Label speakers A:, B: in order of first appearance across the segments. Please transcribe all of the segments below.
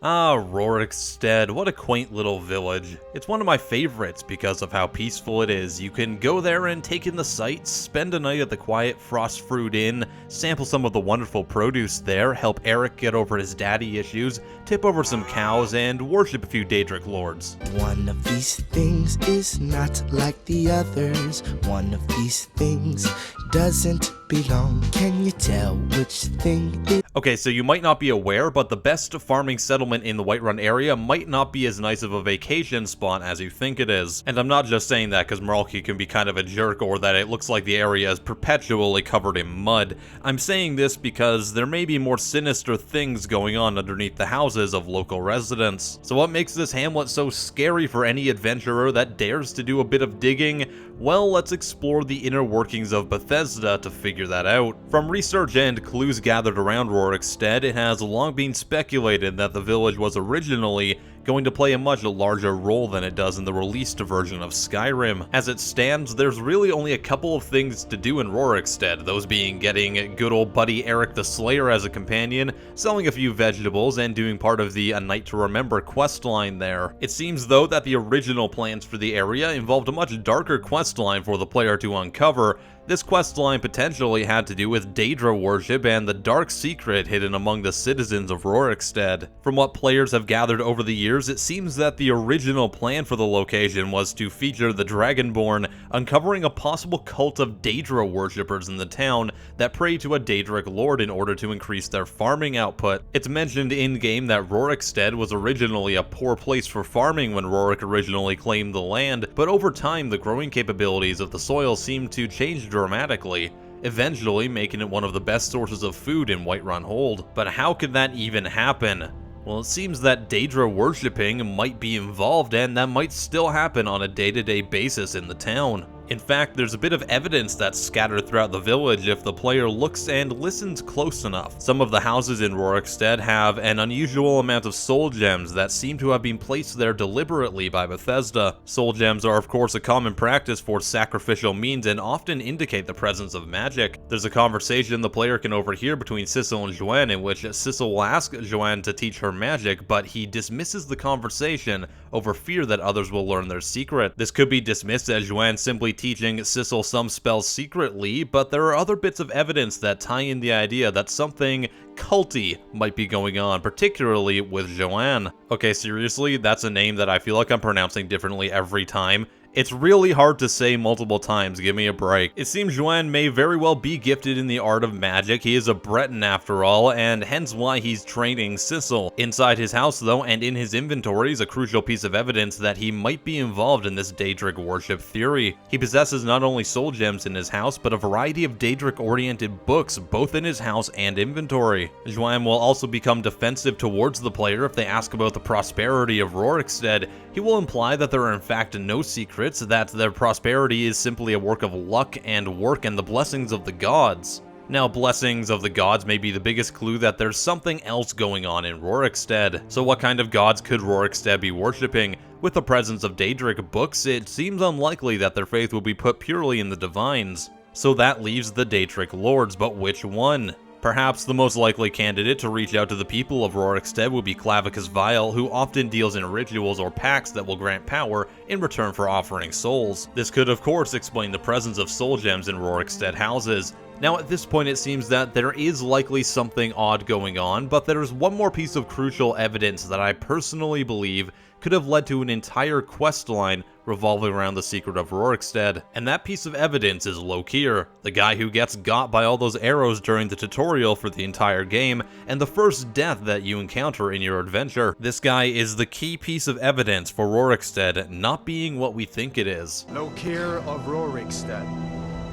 A: Ah, Rorikstead, what a quaint little village. It's one of my favorites because of how peaceful it is. You can go there and take in the sights, spend a night at the quiet Frostfruit Inn, sample some of the wonderful produce there, help Eric get over his daddy issues, tip over some cows, and worship a few Daedric lords.
B: One of these things is not like the others. One of these things doesn't belong. Can you tell which thing is?
A: Okay, so you might not be aware, but the best farming settlement in the Whiterun area might not be as nice of a vacation spot as you think it is. And I'm not just saying that because Maralki can be kind of a jerk or that it looks like the area is perpetually covered in mud. I'm saying this because there may be more sinister things going on underneath the houses of local residents. So what makes this hamlet so scary for any adventurer that dares to do a bit of digging? Well, let's explore the inner workings of Bethesda to figure that out. From research and clues gathered around Rorikstead, it has long been speculated that the village was originally going to play a much larger role than it does in the released version of Skyrim. As it stands, there's really only a couple of things to do in Rorikstead, those being getting good old buddy Eric the Slayer as a companion, selling a few vegetables, and doing part of the A Night to Remember questline there. It seems though that the original plans for the area involved a much darker questline for the player to uncover. This questline potentially had to do with Daedra worship and the dark secret hidden among the citizens of Rorikstead. From what players have gathered over the years, it seems that the original plan for the location was to feature the Dragonborn uncovering a possible cult of Daedra worshippers in the town that pray to a Daedric lord in order to increase their farming output. It's mentioned in-game that Rorikstead was originally a poor place for farming when Rorik originally claimed the land, but over time the growing capabilities of the soil seemed to change dramatically, eventually making it one of the best sources of food in Whiterun Hold. But how could that even happen? Well, it seems that Daedra worshipping might be involved, and that might still happen on a day-to-day basis in the town. In fact, there's a bit of evidence that's scattered throughout the village if the player looks and listens close enough. Some of the houses in Rorikstead have an unusual amount of soul gems that seem to have been placed there deliberately by Bethesda. Soul gems are of course a common practice for sacrificial means and often indicate the presence of magic. There's a conversation the player can overhear between Sissel and Joanne in which Sissel will ask Joanne to teach her magic, but he dismisses the conversation over fear that others will learn their secret. This could be dismissed as Joanne simply teaching Sissel some spells secretly, but there are other bits of evidence that tie in the idea that something culty might be going on, particularly with Joanne. Okay, seriously, that's a name that I feel like I'm pronouncing differently every time. It's really hard to say multiple times, give me a break. It seems Joanne may very well be gifted in the art of magic. He is a Breton after all, and hence why he's training Sissel. Inside his house though, and in his inventory is a crucial piece of evidence that he might be involved in this Daedric worship theory. He possesses not only soul gems in his house, but a variety of Daedric-oriented books, both in his house and inventory. Joanne will also become defensive towards the player if they ask about the prosperity of Rorikstead. He will imply that there are in fact no secrets, that their prosperity is simply a work of luck and work and the blessings of the gods. Now, blessings of the gods may be the biggest clue that there's something else going on in Rorikstead. So what kind of gods could Rorikstead be worshipping? With the presence of Daedric books, it seems unlikely that their faith will be put purely in the divines. So that leaves the Daedric lords, but which one? Perhaps the most likely candidate to reach out to the people of Rorikstead would be Clavicus Vile, who often deals in rituals or pacts that will grant power in return for offering souls. This could of course explain the presence of soul gems in Rorikstead houses. Now at this point it seems that there is likely something odd going on, but there's one more piece of crucial evidence that I personally believe could have led to an entire questline revolving around the secret of Rorikstead, and that piece of evidence is Lokir, the guy who gets got by all those arrows during the tutorial for the entire game, and the first death that you encounter in your adventure. This guy is the key piece of evidence for Rorikstead not being what we think it is.
C: Lokir of Rorikstead.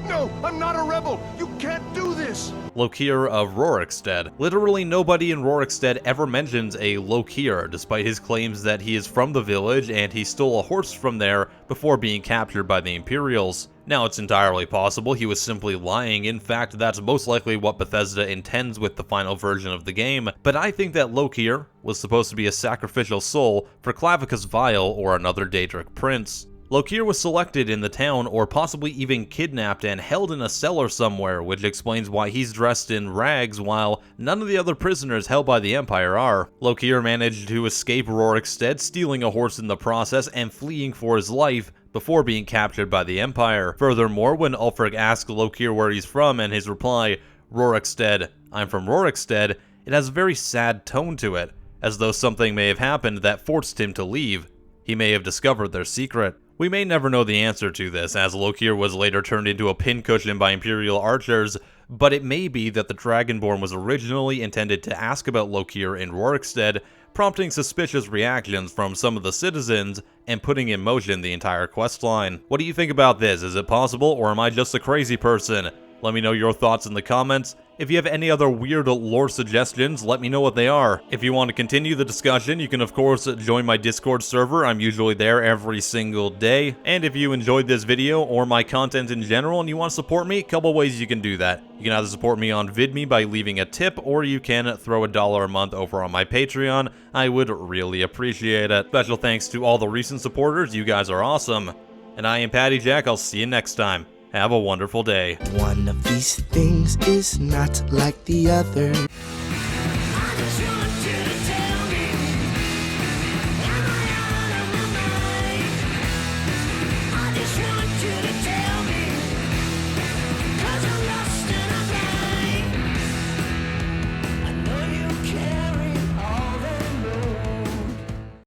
C: No, I'm not a rebel! You can't do this!
A: Lokir of Rorikstead. Literally nobody in Rorikstead ever mentions a Lokir, despite his claims that he is from the village and he stole a horse from there before being captured by the Imperials. Now, it's entirely possible he was simply lying. In fact, that's most likely what Bethesda intends with the final version of the game, but I think that Lokir was supposed to be a sacrificial soul for Clavicus Vile or another Daedric prince. Lokir was selected in the town, or possibly even kidnapped and held in a cellar somewhere, which explains why he's dressed in rags while none of the other prisoners held by the Empire are. Lokir managed to escape Rorikstead, stealing a horse in the process and fleeing for his life before being captured by the Empire. Furthermore, when Ulfric asked Lokir where he's from and his reply, "Rorikstead, I'm from Rorikstead," it has a very sad tone to it, as though something may have happened that forced him to leave. He may have discovered their secret. We may never know the answer to this, as Lokir was later turned into a pincushion by Imperial archers, but it may be that the Dragonborn was originally intended to ask about Lokir in Rorikstead, prompting suspicious reactions from some of the citizens and putting in motion the entire questline. What do you think about this? Is it possible, or am I just a crazy person? Let me know your thoughts in the comments. If you have any other weird lore suggestions, let me know what they are. If you want to continue the discussion, you can of course join my Discord server. I'm usually there every single day. And if you enjoyed this video or my content in general and you want to support me, a couple ways you can do that. You can either support me on VidMe by leaving a tip, or you can throw $1 a month over on my Patreon. I would really appreciate it. Special thanks to all the recent supporters. You guys are awesome. And I am PattyJack. I'll see you next time. Have a wonderful day.
B: One of these things is not like the other.